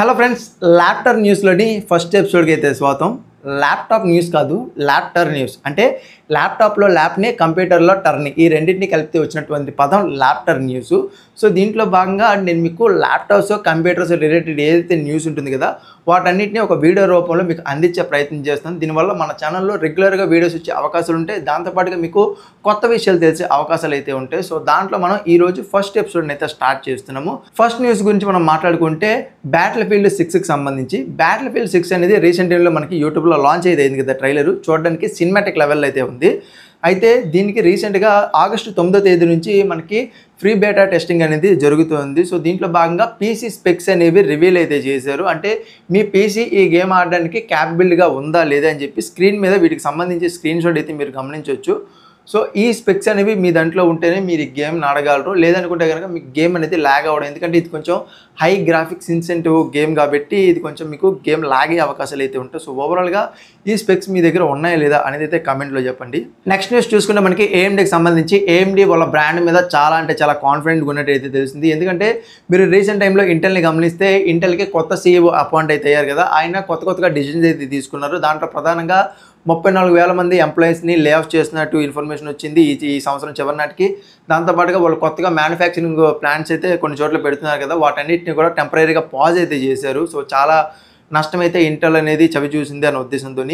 Hello friends, laptop న్యూస్లోని first ఎపిసోడ్కి అయితే స్వాగతం. Laptop news కాదు, ల్యాప్టాప్ న్యూస్ అంటే ల్యాప్టాప్లో ల్యాప్ని, కంప్యూటర్లో టర్ని, ఈ రెండింటిని కలిపితే వచ్చినటువంటి పదం ల్యాప్టాప్ న్యూస్. సో దీంట్లో భాగంగా నేను మీకు ల్యాప్టాప్స్, కంప్యూటర్స్ రిలేటెడ్ ఏదైతే న్యూస్ ఉంటుంది కదా, వాటన్నిటిని ఒక వీడియో రూపంలో మీకు అందించే ప్రయత్నం చేస్తాను. దీనివల్ల మన ఛానల్లో రెగ్యులర్గా వీడియోస్ వచ్చే అవకాశాలు ఉంటాయి, దాంతోపాటుగా మీకు కొత్త విషయాలు తెలిసే అవకాశాలు అయితే ఉంటాయి. సో దాంట్లో మనం ఈరోజు ఫస్ట్ ఎపిసోడ్ని అయితే స్టార్ట్ చేస్తున్నాము. ఫస్ట్ న్యూస్ గురించి మనం మాట్లాడుకుంటే బ్యాటిల్ఫీల్డ్ 6కి సంబంధించి బ్యాటిల్ఫీల్డ్ 6 అనేది రీసెంట్ టైంలో మనకి యూట్యూబ్లో లాంచ్ అయింది కదా. ట్రైలర్ చూడడానికి సినిమాటిక్ లెవెల్ అయితే ఉంది. అయితే దీనికి రీసెంట్గా ఆగస్టు 9వ తేదీ నుంచి మనకి ఫ్రీ బేటా టెస్టింగ్ అనేది జరుగుతుంది. సో దీంట్లో భాగంగా పీసీ స్పెక్స్ అనేవి రివీల్ అయితే చేశారు. అంటే మీ పీసీ ఈ గేమ్ ఆడడానికి క్యాపబుల్గా ఉందా లేదా అని చెప్పి స్క్రీన్ మీద వీటికి సంబంధించి స్క్రీన్ షాట్ అయితే మీరు గమనించవచ్చు. సో ఈ స్పెక్స్ అనేవి మీ దాంట్లో ఉంటేనే మీరు ఈ గేమ్ని ఆడగలరు, లేదనుకుంటే కనుక మీకు గేమ్ అనేది ల్యాగ్ అవ్వడం. ఎందుకంటే ఇది కొంచెం హై గ్రాఫిక్స్ ఇన్సెంటివ్ గేమ్ కాబట్టి ఇది కొంచెం మీకు గేమ్ ల్యాగ్ అయ్యే అవకాశాలు అయితే ఉంటాయి. సో ఓవరాల్గా ఈ స్పెక్స్ మీ దగ్గర ఉన్నాయా లేదా అనేది అయితే కామెంట్లో చెప్పండి. నెక్స్ట్ న్యూస్ చూసుకుంటే మనకి ఏఎండీకి సంబంధించి ఏఎండీ వాళ్ళ బ్రాండ్ మీద చాలా అంటే చాలా కాన్ఫిడెంట్గా ఉన్నట్టు అయితే తెలిసింది. ఎందుకంటే మీరు రీసెంట్ టైంలో ఇంటెల్ని గమనిస్తే ఇంటెల్కి కొత్త సీఈఓ అపాయింట్ అయితే అయ్యారు కదా. ఆయన కొత్తగా డిసిజన్స్ అయితే తీసుకున్నారు. దాంట్లో ప్రధానంగా 34,000 మంది ఎంప్లాయీస్ని లే ఆఫ్ చేసినట్టు ఇన్ఫర్మేషన్ వచ్చింది ఈ సంవత్సరం చివరి నాటికి. దాంతోపాటుగా వాళ్ళు కొత్తగా మ్యానుఫ్యాక్చరింగ్ ప్లాంట్స్ అయితే కొన్ని చోట్ల పెడుతున్నారు కదా, వాటన్నిటిని కూడా టెంపరీగా పాజ్ అయితే చేశారు. సో చాలా నష్టమైతే ఇంటెల్ అనేది చవి చూసింది అనే ఉద్దేశంతో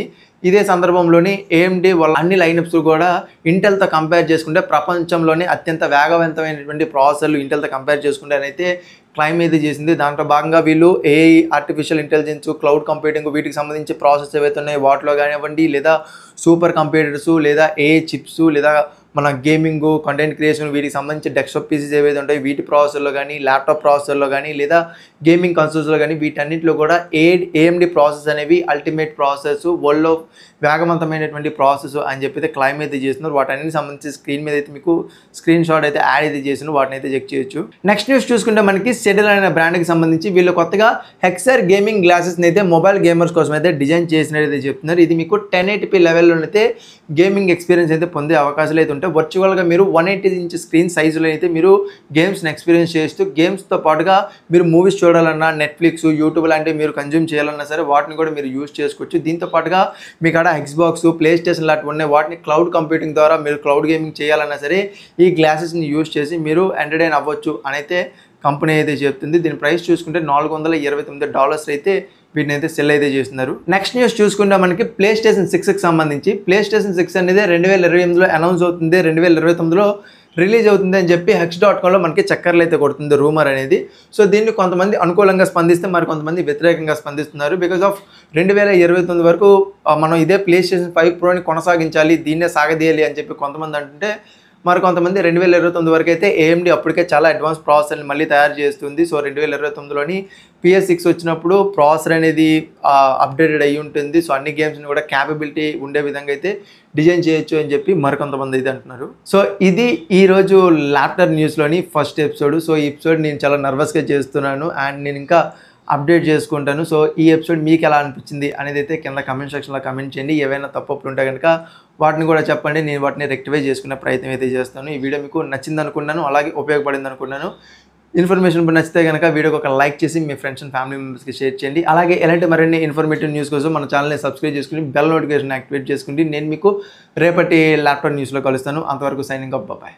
ఇదే సందర్భంలోని ఏఎండీ వాళ్ళ అన్ని లైనప్స్ కూడా ఇంటెల్తో కంపేర్ చేసుకుంటే ప్రపంచంలోనే అత్యంత వేగవంతమైనటువంటి ప్రాసెసర్లు ఇంటెల్తో కంపేర్ చేసుకుంటే అయితే క్లైమ్ అయితే చేసింది. దాంట్లో భాగంగా వీళ్ళు AI, artificial intelligence, cloud computing వీటికి సంబంధించి ప్రాసెస్ ఏవైతే ఉన్నాయో వాటిలో కానివ్వండి, లేదా సూపర్ కంప్యూటర్స్, లేదా ఏఐ చిప్స్, లేదా మన గేమింగ్, కంటెంట్ క్రియేషన్ వీటికి సంబంధించి డెస్క్టాప్ పీసీస్ ఏవైతే ఉంటాయి వీటి ప్రాసెసర్లో కానీ, ల్యాప్టాప్ ప్రాసెసర్లో కానీ, లేదా గేమింగ్ కన్సోల్స్లో కానీ వీటన్నిటిలో కూడా ఏఎండీ ప్రాసెస్ అనేవి అల్టిమేట్ ప్రాసెస్, వరల్డ్లో వేగవంతమైనటువంటి ప్రాసెస్ అని చెప్పి క్లైమ్ అయితే చేస్తున్నారు. వాటన్నిటికి సంబంధించి స్క్రీన్ మీద అయితే మీకు స్క్రీన్ షాట్ అయితే యాడ్ అయితే చేస్తున్నారు, వాటిని అయితే చెక్ చేయొచ్చు. నెక్స్ట్ న్యూస్ చూసుకుంటే మనకి సెటిల్ అనే బ్రాండ్కి సంబంధించి వీళ్ళు కొత్తగా హెక్సర్ గేమింగ్ గ్లాసెస్ని అయితే మొబైల్ గేమర్స్ కోసం అయితే డిజైన్ చేసినట్టు చెప్తున్నారు. ఇది మీకు 1080p లెవెల్లోనైతే గేమింగ్ ఎక్స్పీరియన్స్ అయితే పొందే అవకాశాలు అయితే ఉంటాయి. వర్చువల్గా మీరు 180 ఇంచ్ స్క్రీన్ సైజులో అయితే మీరు గేమ్స్ని ఎక్స్పీరియన్స్ చేస్తూ గేమ్స్తో పాటుగా మీరు మూవీస్ చూడాలన్నా, నెట్ఫ్లిక్స్, యూట్యూబ్ లాంటివి మీరు కన్జ్యూమ్ చేయాలన్నా సరే వాటిని కూడా మీరు యూజ్ చేసుకోవచ్చు. దీంతో పాటుగా మీకు ఎక్స్బాక్స్, ప్లే స్టేషన్ లాంటివి ఉన్నాయి, వాటిని క్లౌడ్ కంప్యూటింగ్ ద్వారా మీరు క్లౌడ్ గేమింగ్ చేయాలన్నా సరే ఈ గ్లాసెస్ని యూజ్ చేసి మీరు ఎంటర్టైన్ అవ్వచ్చు అని అయితే కంపెనీ అయితే చెప్తుంది. దీని ప్రైస్ చూసుకుంటే $429 అయితే వీటిని అయితే సెల్ అయితే చేస్తున్నారు. నెక్స్ట్ న్యూస్ చూసుకుంటే మనకి ప్లే స్టేషన్ 6కి సంబంధించి ప్లే స్టేషన్ 6 అనేది 2028లో అనౌన్స్ అవుతుంది, 2029లో రిలీజ్ అవుతుంది అని చెప్పి Hex.comలో మనకి చక్కర్లు అయితే కొడుతుంది రూమర్ అనేది. సో దీన్ని కొంతమంది అనుకూలంగా స్పందిస్తే మరి కొంతమంది వ్యతిరేకంగా స్పందిస్తున్నారు. బికాజ్ ఆఫ్ 2029 వరకు మనం ఇదే ప్లే స్టేషన్ 5 ప్రోని కొనసాగించాలి, దీన్నే సాగదీయాలి అని చెప్పి కొంతమంది అంటుంటే, మరి కొంతమంది 2029 వరకు అయితే ఏఎండీ అప్పటికే చాలా అడ్వాన్స్ ప్రాసెసర్ని మళ్ళీ తయారు చేస్తుంది. సో 2029లోని PS6 వచ్చినప్పుడు ప్రాసెసర్ అనేది అప్డేటెడ్ అయ్యి ఉంటుంది. సో అన్ని గేమ్స్ని కూడా క్యాపబిలిటీ ఉండే విధంగా అయితే డిజైన్ చేయొచ్చు అని చెప్పి మరికొంతమంది అయితే అంటున్నారు. సో ఇది ఈరోజు ల్యాప్టాప్ న్యూస్లోని ఫస్ట్ ఎపిసోడ్. సో ఈ ఎపిసోడ్ నేను చాలా నర్వస్గా చేస్తున్నాను అండ్ నేను ఇంకా అప్డేట్ చేసుకుంటాను. సో ఈ ఎపిసోడ్ మీకు ఎలా అనిపించింది అనేది అయితే కింద కమెంట్ సెక్షన్లో కమెంట్ చేయండి. ఏవైనా తప్పులు ఉంటే కనుక వాటిని కూడా చెప్పండి, నేను వాటిని రెక్టిఫై చేసుకునే ప్రయత్నం అయితే చేస్తాను. ఈ వీడియో మీకు నచ్చింది అనుకున్నాను, అలాగే ఉపయోగపడింది అనుకున్నాను. ఇన్ఫర్మేషన్ నచ్చితే కనుక వీడియోకి ఒక లైక్ చేసి మీ ఫ్రెండ్స్ అండ్ ఫ్యామిలీ మెంబర్స్కి షేర్ చేయండి. అలాగే ఎలాంటి మరిన్ని ఇన్ఫర్మేటివ్ న్యూస్ కోసం మన ఛానల్ని సబ్స్క్రైబ్ చేసుకుని బెల్ నోటిఫికేషన్ యాక్టివేట్ చేసుకుంటే నేను మీకు రేపటి ల్యాప్టాప్ న్యూస్లో కలుస్తాను. అంతవరకు సైనింగ్ అప్, బాయ్.